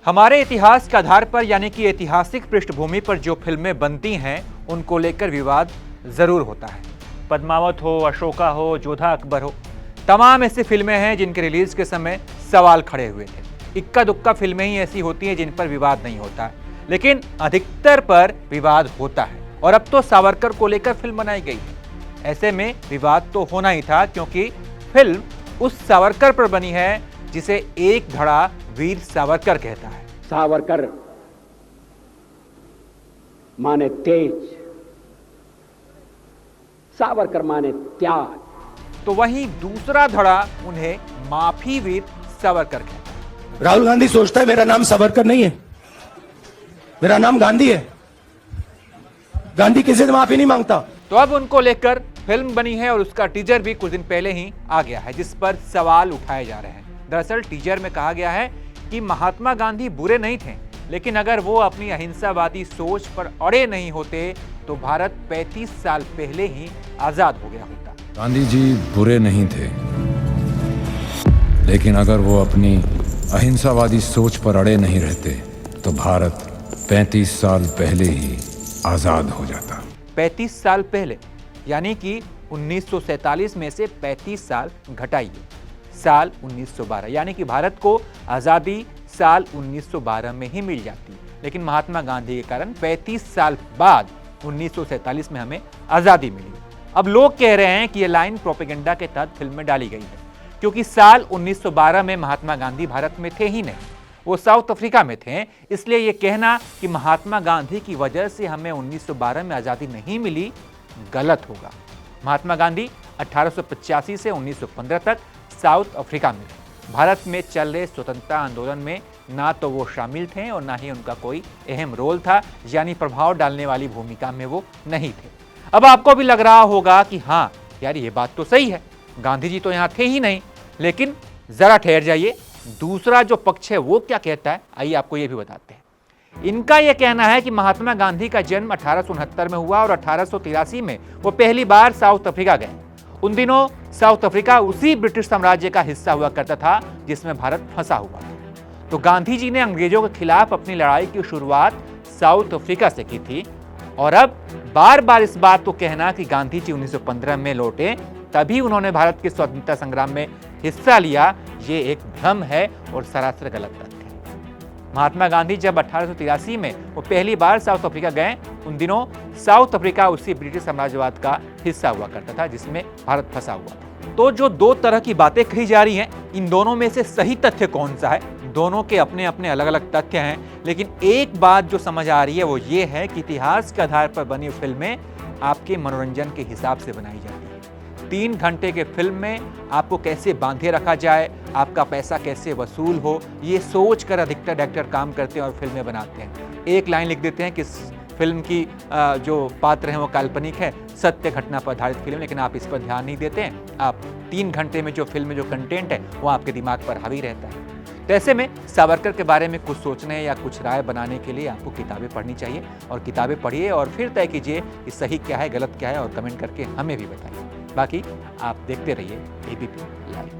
हमारे इतिहास के आधार पर यानी कि ऐतिहासिक पृष्ठभूमि पर जो फिल्में बनती हैं उनको लेकर विवाद जरूर होता है। पद्मावत हो, अशोका हो, जोधा अकबर हो, तमाम ऐसी फिल्में हैं जिनके रिलीज के समय सवाल खड़े हुए थे। इक्का दुक्का फिल्में ही ऐसी होती हैं जिन पर विवाद नहीं होता है, लेकिन अधिकतर पर विवाद होता है। और अब तो सावरकर को लेकर फिल्म बनाई गई है। ऐसे में विवाद तो होना ही था, क्योंकि फिल्म उस सावरकर पर बनी है जिसे एक धड़ा वीर सावरकर कहता है। सावरकर माने तेज, सावरकर माने त्याग। तो वहीं दूसरा धड़ा उन्हें माफी वीर सावरकर कहता है। राहुल गांधी सोचता है मेरा नाम सावरकर नहीं है, मेरा नाम गांधी है। गांधी किसी से माफी नहीं मांगता। तो अब उनको लेकर फिल्म बनी है और उसका टीजर भी कुछ दिन पहले ही आ गया है, जिस पर सवाल उठाए जा रहे हैं। दरअसल टीजर में कहा गया है कि महात्मा गांधी बुरे नहीं थे, लेकिन अगर वो अपनी अहिंसावादी सोच पर अड़े नहीं होते तो भारत 35 साल पहले ही आजाद हो गया होता। गांधी जी बुरे नहीं थे, लेकिन अगर वो अपनी अहिंसावादी सोच पर अड़े नहीं रहते तो भारत 35 साल पहले ही आजाद हो जाता। 35 साल पहले यानी कि 1947 में से 35 साल घटाइए, साल 1912, यानी कि भारत को आज़ादी साल 1912 में ही मिल जाती। लेकिन महात्मा गांधी के कारण 35 साल बाद 1947 में हमें आज़ादी मिली। अब लोग कह रहे हैं कि यह लाइन प्रोपेगेंडा के तहत फिल्म में डाली गई है, क्योंकि साल 1912 में महात्मा गांधी भारत में थे ही नहीं, वो साउथ अफ्रीका में थे। इसलिए यह कहना कि महात्मा गांधी की वजह से हमें 1912 में आज़ादी नहीं मिली गलत होगा। महात्मा गांधी 1885 से 1915 तक साउथ अफ्रीका में थे। भारत में चल रहे स्वतंत्रता आंदोलन में ना तो वो शामिल थे और ना ही उनका कोई अहम रोल था, यानी प्रभाव डालने वाली भूमिका में वो नहीं थे। अब आपको भी लग रहा होगा कि हाँ यार, ये बात तो सही है, गांधी जी तो यहाँ थे ही नहीं। लेकिन जरा ठहर जाइए, दूसरा जो पक्ष है वो क्या कहता है, आइए आपको ये भी बताते हैं। इनका यह कहना है कि महात्मा गांधी का जन्म 1869 में हुआ और 1883 में वो पहली बार साउथ अफ्रीका गए। उन दिनों साउथ अफ्रीका उसी ब्रिटिश साम्राज्य का हिस्सा हुआ करता था जिसमें भारत फंसा हुआ था। तो गांधी जी ने अंग्रेजों के खिलाफ अपनी लड़ाई की शुरुआत साउथ अफ्रीका से की थी। और अब बार बार इस बात को कहना कि गांधी जी 1915 में लौटे तभी उन्होंने भारत के स्वतंत्रता संग्राम में हिस्सा लिया, ये एक भ्रम है और सरासर गलत तथ्य है। महात्मा गांधी जब 1883 में वो पहली बार साउथ अफ्रीका गए, उन दिनों साउथ अफ्रीका उसी ब्रिटिश साम्राज्यवाद का हिस्सा हुआ करता था जिसमें भारत फंसा हुआ था। तो जो दो तरह की बातें कही जा रही हैं, इन दोनों में से सही तथ्य कौन सा है? दोनों के अपने अपने अलग अलग तथ्य हैं, लेकिन एक बात जो समझ आ रही है वो ये है कि इतिहास के आधार पर बनी फिल्में आपके मनोरंजन के हिसाब से बनाई जाती है। 3 घंटे के फिल्म में आपको कैसे बांधे रखा जाए, आपका पैसा कैसे वसूल हो, ये सोच कर अधिकतर डायरेक्टर काम करते हैं और फिल्में बनाते हैं। एक लाइन लिख देते हैं कि फिल्म की जो पात्र हैं वो काल्पनिक है, सत्य घटना पर आधारित फिल्म, लेकिन आप इस पर ध्यान नहीं देते हैं। आप 3 घंटे में जो फिल्म में जो कंटेंट है वो आपके दिमाग पर हावी रहता है। तो ऐसे में सावरकर के बारे में कुछ सोचने या कुछ राय बनाने के लिए आपको किताबें पढ़नी चाहिए, और किताबें पढ़िए और फिर तय कीजिए कि सही क्या है, गलत क्या है, और कमेंट करके हमें भी बताइए। बाकी आप देखते रहिए एबीपी लाइव।